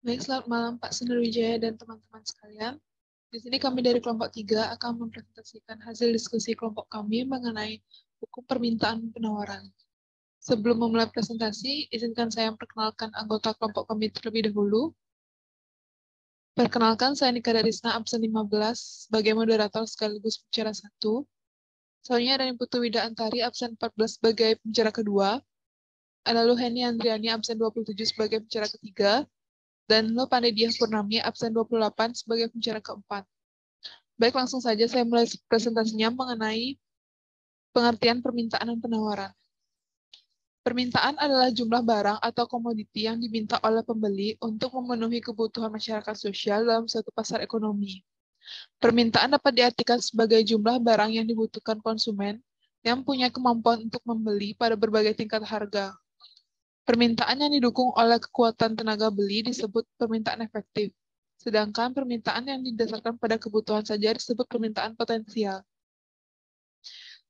Baik, selamat malam Pak Sundarwijaya dan teman-teman sekalian. Di sini kami dari kelompok 3 akan mempresentasikan hasil diskusi kelompok kami mengenai hukum permintaan penawaran. Sebelum memulai presentasi, izinkan saya memperkenalkan anggota kelompok kami terlebih dahulu. Perkenalkan, saya Nika Darisna, absen 15, sebagai moderator sekaligus pembicara 1. Selanjutnya ada Putu Wida Antari, absen 14 sebagai pembicara kedua. Lalu Heni Andriani, absen 27 sebagai pembicara ketiga. Dan Lo Panediah Purnami, absen 28 sebagai pembicara keempat. Baik, langsung saja saya mulai presentasinya mengenai pengertian permintaan dan penawaran. Permintaan adalah jumlah barang atau komoditi yang diminta oleh pembeli untuk memenuhi kebutuhan masyarakat sosial dalam suatu pasar ekonomi. Permintaan dapat diartikan sebagai jumlah barang yang dibutuhkan konsumen yang punya kemampuan untuk membeli pada berbagai tingkat harga. Permintaan yang didukung oleh kekuatan tenaga beli disebut permintaan efektif, sedangkan permintaan yang didasarkan pada kebutuhan saja disebut permintaan potensial.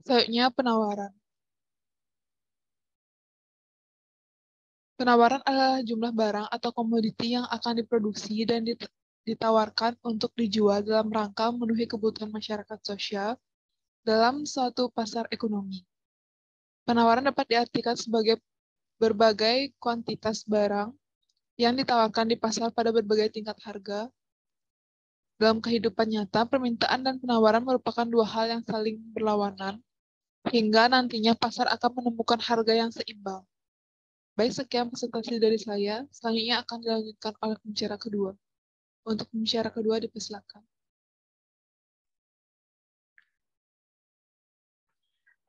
Selanjutnya, penawaran. Penawaran adalah jumlah barang atau komoditi yang akan diproduksi dan ditawarkan untuk dijual dalam rangka memenuhi kebutuhan masyarakat sosial dalam suatu pasar ekonomi. Penawaran dapat diartikan sebagai berbagai kuantitas barang yang ditawarkan di pasar pada berbagai tingkat harga. Dalam kehidupan nyata, permintaan dan penawaran merupakan dua hal yang saling berlawanan, hingga nantinya pasar akan menemukan harga yang seimbang. Baik, sekian presentasi dari saya. Selanjutnya akan dilanjutkan oleh pembicara kedua. Untuk pembicara kedua, dipersilakan.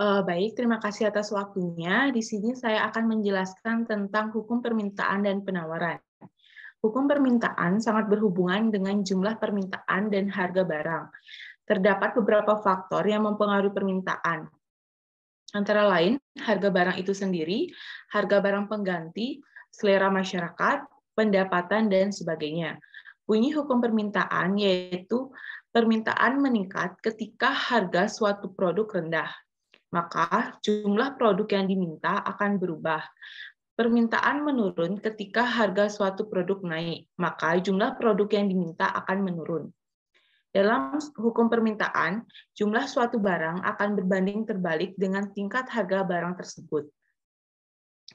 Baik, terima kasih atas waktunya. Di sini saya akan menjelaskan tentang hukum permintaan dan penawaran. Hukum permintaan sangat berhubungan dengan jumlah permintaan dan harga barang. Terdapat beberapa faktor yang mempengaruhi permintaan. Antara lain, harga barang itu sendiri, harga barang pengganti, selera masyarakat, pendapatan, dan sebagainya. Bunyi hukum permintaan yaitu permintaan meningkat ketika harga suatu produk rendah. Maka jumlah produk yang diminta akan berubah. Permintaan menurun ketika harga suatu produk naik, maka jumlah produk yang diminta akan menurun. Dalam hukum permintaan, jumlah suatu barang akan berbanding terbalik dengan tingkat harga barang tersebut.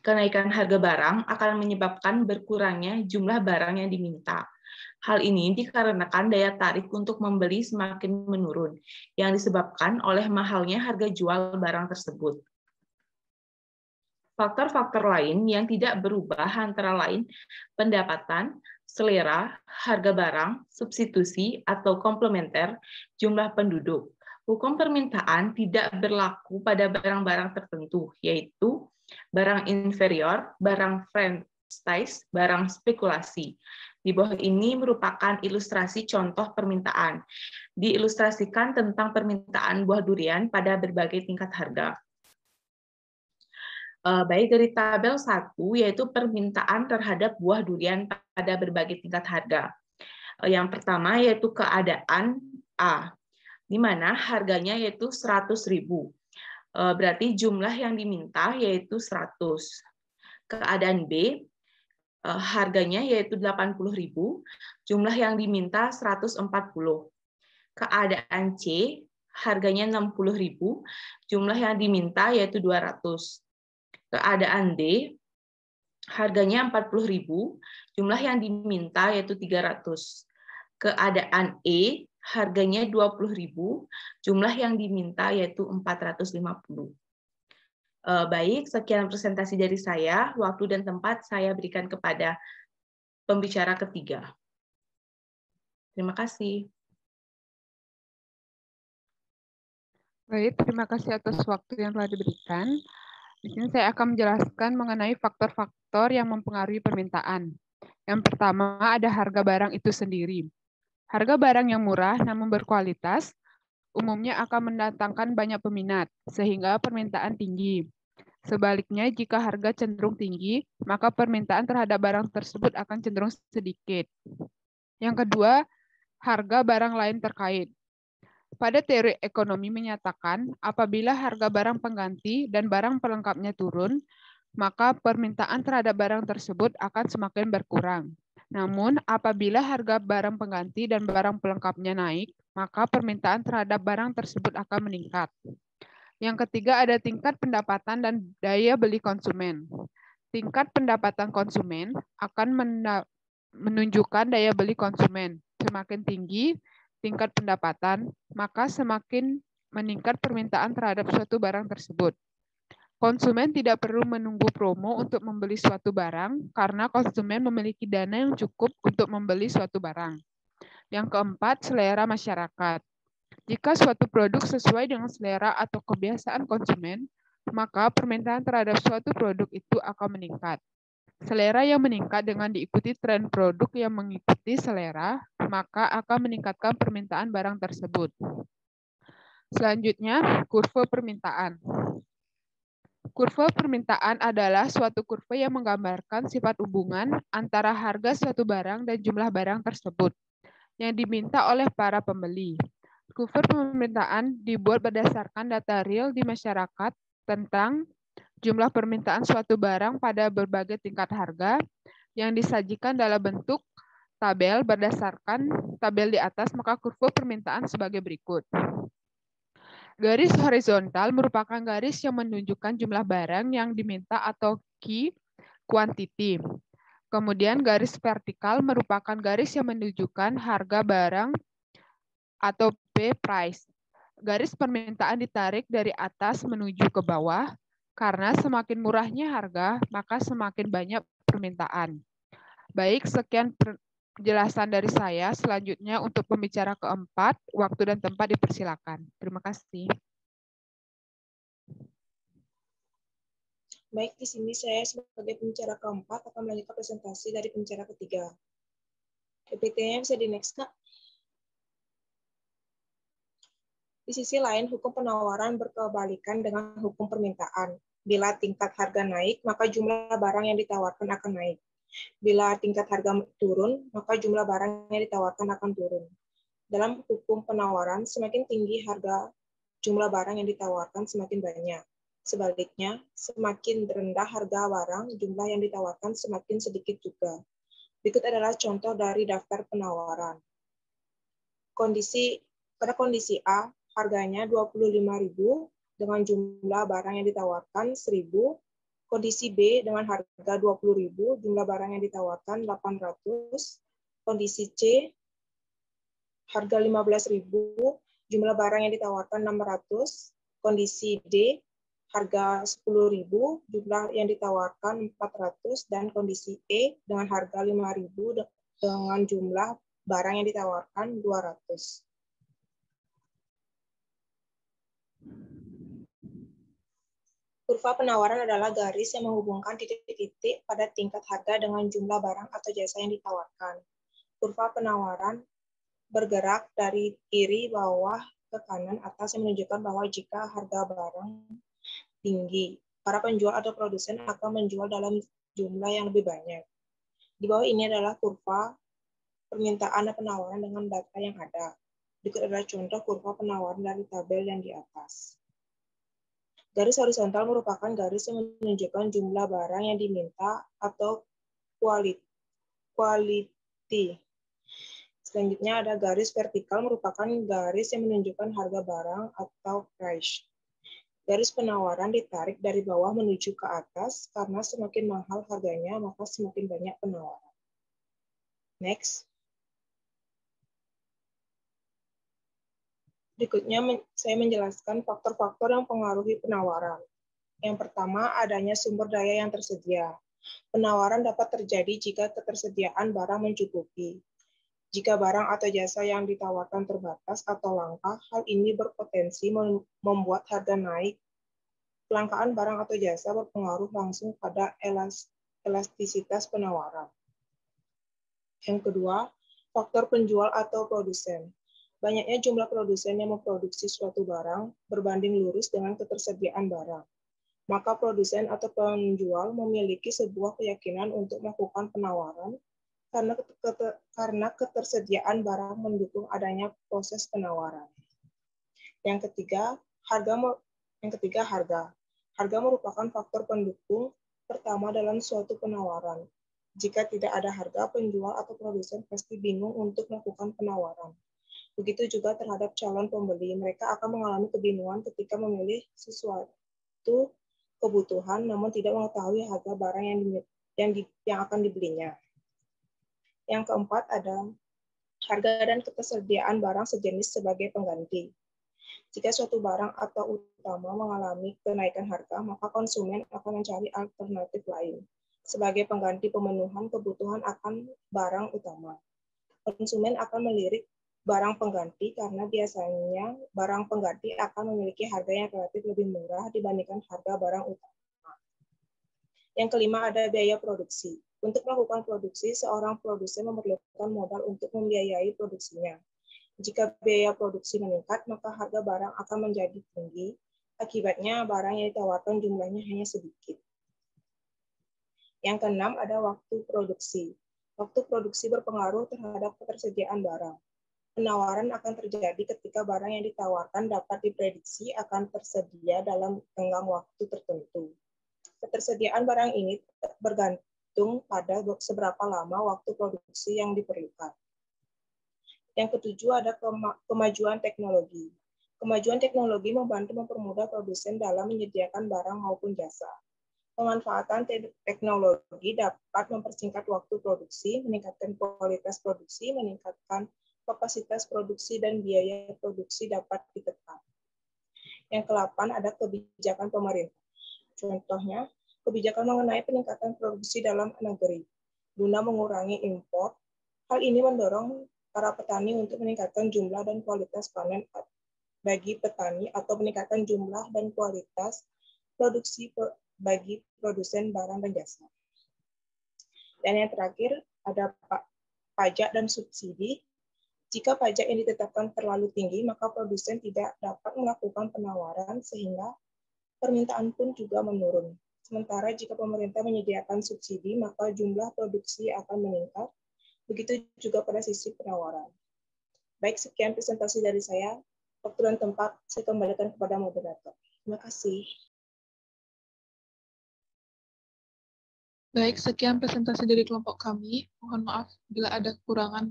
Kenaikan harga barang akan menyebabkan berkurangnya jumlah barang yang diminta. Hal ini dikarenakan daya tarik untuk membeli semakin menurun, yang disebabkan oleh mahalnya harga jual barang tersebut. Faktor-faktor lain yang tidak berubah antara lain pendapatan, selera, harga barang, substitusi atau komplementer, jumlah penduduk. Hukum permintaan tidak berlaku pada barang-barang tertentu, yaitu barang inferior, barang franchise, barang spekulasi. Di bawah ini merupakan ilustrasi contoh permintaan. Diilustrasikan tentang permintaan buah durian pada berbagai tingkat harga. Baik, dari tabel 1, yaitu permintaan terhadap buah durian pada berbagai tingkat harga. Yang pertama yaitu keadaan A, di mana harganya yaitu 100.000. Berarti jumlah yang diminta yaitu 100. Keadaan B, harganya yaitu 80.000, jumlah yang diminta 140. Keadaan C, harganya 60.000, jumlah yang diminta yaitu 200. Keadaan D, harganya 40.000, jumlah yang diminta yaitu 300. Keadaan E, harganya 20.000, jumlah yang diminta yaitu 450. Baik, sekian presentasi dari saya. Waktu dan tempat saya berikan kepada pembicara ketiga. Terima kasih. Baik, terima kasih atas waktu yang telah diberikan. Di sini saya akan menjelaskan mengenai faktor-faktor yang mempengaruhi permintaan. Yang pertama ada harga barang itu sendiri. Harga barang yang murah namun berkualitas umumnya akan mendatangkan banyak peminat, sehingga permintaan tinggi. Sebaliknya, jika harga cenderung tinggi, maka permintaan terhadap barang tersebut akan cenderung sedikit. Yang kedua, harga barang lain terkait. Pada teori ekonomi menyatakan, apabila harga barang pengganti dan barang pelengkapnya turun, maka permintaan terhadap barang tersebut akan semakin berkurang. Namun, apabila harga barang pengganti dan barang pelengkapnya naik, maka permintaan terhadap barang tersebut akan meningkat. Yang ketiga, ada tingkat pendapatan dan daya beli konsumen. Tingkat pendapatan konsumen akan menunjukkan daya beli konsumen. Semakin tinggi tingkat pendapatan, maka semakin meningkat permintaan terhadap suatu barang tersebut. Konsumen tidak perlu menunggu promo untuk membeli suatu barang karena konsumen memiliki dana yang cukup untuk membeli suatu barang. Yang keempat, selera masyarakat. Jika suatu produk sesuai dengan selera atau kebiasaan konsumen, maka permintaan terhadap suatu produk itu akan meningkat. Selera yang meningkat dengan diikuti tren produk yang mengikuti selera, maka akan meningkatkan permintaan barang tersebut. Selanjutnya, kurva permintaan. Kurva permintaan adalah suatu kurva yang menggambarkan sifat hubungan antara harga suatu barang dan jumlah barang tersebut yang diminta oleh para pembeli. Kurva permintaan dibuat berdasarkan data real di masyarakat tentang jumlah permintaan suatu barang pada berbagai tingkat harga yang disajikan dalam bentuk tabel berdasarkan tabel di atas, maka kurva permintaan sebagai berikut. Garis horizontal merupakan garis yang menunjukkan jumlah barang yang diminta atau key quantity. Kemudian garis vertikal merupakan garis yang menunjukkan harga barang atau P price. Garis permintaan ditarik dari atas menuju ke bawah karena semakin murahnya harga, maka semakin banyak permintaan. Baik, sekian penjelasan dari saya. Selanjutnya untuk pembicara keempat, waktu dan tempat dipersilakan. Terima kasih. Baik, di sini saya sebagai pembicara keempat akan melanjutkan presentasi dari pembicara ketiga. PPT-nya bisa di-next, Kak. Di sisi lain, hukum penawaran berkebalikan dengan hukum permintaan. Bila tingkat harga naik, maka jumlah barang yang ditawarkan akan naik. Bila tingkat harga turun, maka jumlah barang yang ditawarkan akan turun. Dalam hukum penawaran, semakin tinggi harga, jumlah barang yang ditawarkan semakin banyak. Sebaliknya, semakin rendah harga barang, jumlah yang ditawarkan semakin sedikit juga. Berikut adalah contoh dari daftar penawaran. Pada kondisi A, harganya 25.000 dengan jumlah barang yang ditawarkan 1.000. Kondisi B dengan harga 20.000, jumlah barang yang ditawarkan 800. Kondisi C, harga 15.000, jumlah barang yang ditawarkan 600. Kondisi D, harga 10.000, jumlah yang ditawarkan 400. Dan kondisi E dengan harga 5.000 dengan jumlah barang yang ditawarkan 200. Kurva penawaran adalah garis yang menghubungkan titik-titik pada tingkat harga dengan jumlah barang atau jasa yang ditawarkan. Kurva penawaran bergerak dari kiri bawah ke kanan atas yang menunjukkan bahwa jika harga barang tinggi, para penjual atau produsen akan menjual dalam jumlah yang lebih banyak. Di bawah ini adalah kurva permintaan dan penawaran dengan data yang ada. Berikut adalah contoh kurva penawaran dari tabel yang di atas. Garis horizontal merupakan garis yang menunjukkan jumlah barang yang diminta atau quality. Selanjutnya ada garis vertikal merupakan garis yang menunjukkan harga barang atau price. Garis penawaran ditarik dari bawah menuju ke atas karena semakin mahal harganya maka semakin banyak penawaran. Next. Berikutnya saya menjelaskan faktor-faktor yang mempengaruhi penawaran. Yang pertama, adanya sumber daya yang tersedia. Penawaran dapat terjadi jika ketersediaan barang mencukupi. Jika barang atau jasa yang ditawarkan terbatas atau langka, hal ini berpotensi membuat harga naik. Kelangkaan barang atau jasa berpengaruh langsung pada elastisitas penawaran. Yang kedua, faktor penjual atau produsen. Banyaknya jumlah produsen yang memproduksi suatu barang berbanding lurus dengan ketersediaan barang. Maka produsen atau penjual memiliki sebuah keyakinan untuk melakukan penawaran karena ketersediaan barang mendukung adanya proses penawaran. Yang ketiga, harga. Harga merupakan faktor pendukung pertama dalam suatu penawaran. Jika tidak ada harga, penjual atau produsen pasti bingung untuk melakukan penawaran. Begitu juga terhadap calon pembeli, mereka akan mengalami kebingungan ketika memilih sesuatu kebutuhan, namun tidak mengetahui harga barang yang akan dibelinya. Yang keempat ada harga dan ketersediaan barang sejenis sebagai pengganti. Jika suatu barang atau utama mengalami kenaikan harga, maka konsumen akan mencari alternatif lain sebagai pengganti pemenuhan kebutuhan akan barang utama. Konsumen akan melirik barang pengganti karena biasanya barang pengganti akan memiliki harga yang relatif lebih murah dibandingkan harga barang utama. Yang kelima ada biaya produksi. Untuk melakukan produksi, seorang produsen memerlukan modal untuk membiayai produksinya. Jika biaya produksi meningkat, maka harga barang akan menjadi tinggi. Akibatnya, barang yang ditawarkan jumlahnya hanya sedikit. Yang keenam ada waktu produksi. Waktu produksi berpengaruh terhadap ketersediaan barang. Penawaran akan terjadi ketika barang yang ditawarkan dapat diprediksi akan tersedia dalam tenggang waktu tertentu. Ketersediaan barang ini bergantung pada seberapa lama waktu produksi yang diperlukan. Yang ketujuh ada kemajuan teknologi. Kemajuan teknologi membantu mempermudah produsen dalam menyediakan barang maupun jasa. Pemanfaatan teknologi dapat mempersingkat waktu produksi, meningkatkan kualitas produksi, meningkatkan kapasitas produksi, dan biaya produksi dapat ditekan. Yang ke-8 ada kebijakan pemerintah. Contohnya, kebijakan mengenai peningkatan produksi dalam negeri, guna mengurangi impor. Hal ini mendorong para petani untuk meningkatkan jumlah dan kualitas panen bagi petani atau meningkatkan jumlah dan kualitas produksi bagi produsen barang dan jasa. Dan yang terakhir ada pajak dan subsidi. Jika pajak yang ditetapkan terlalu tinggi, maka produsen tidak dapat melakukan penawaran sehingga permintaan pun juga menurun. Sementara jika pemerintah menyediakan subsidi, maka jumlah produksi akan meningkat. Begitu juga pada sisi penawaran. Baik, sekian presentasi dari saya. Waktu dan tempat saya kembalikan kepada moderator. Terima kasih. Baik, sekian presentasi dari kelompok kami. Mohon maaf bila ada kekurangan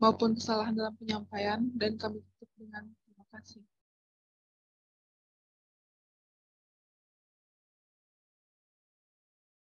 maupun kesalahan dalam penyampaian, dan kami tutup dengan terima kasih.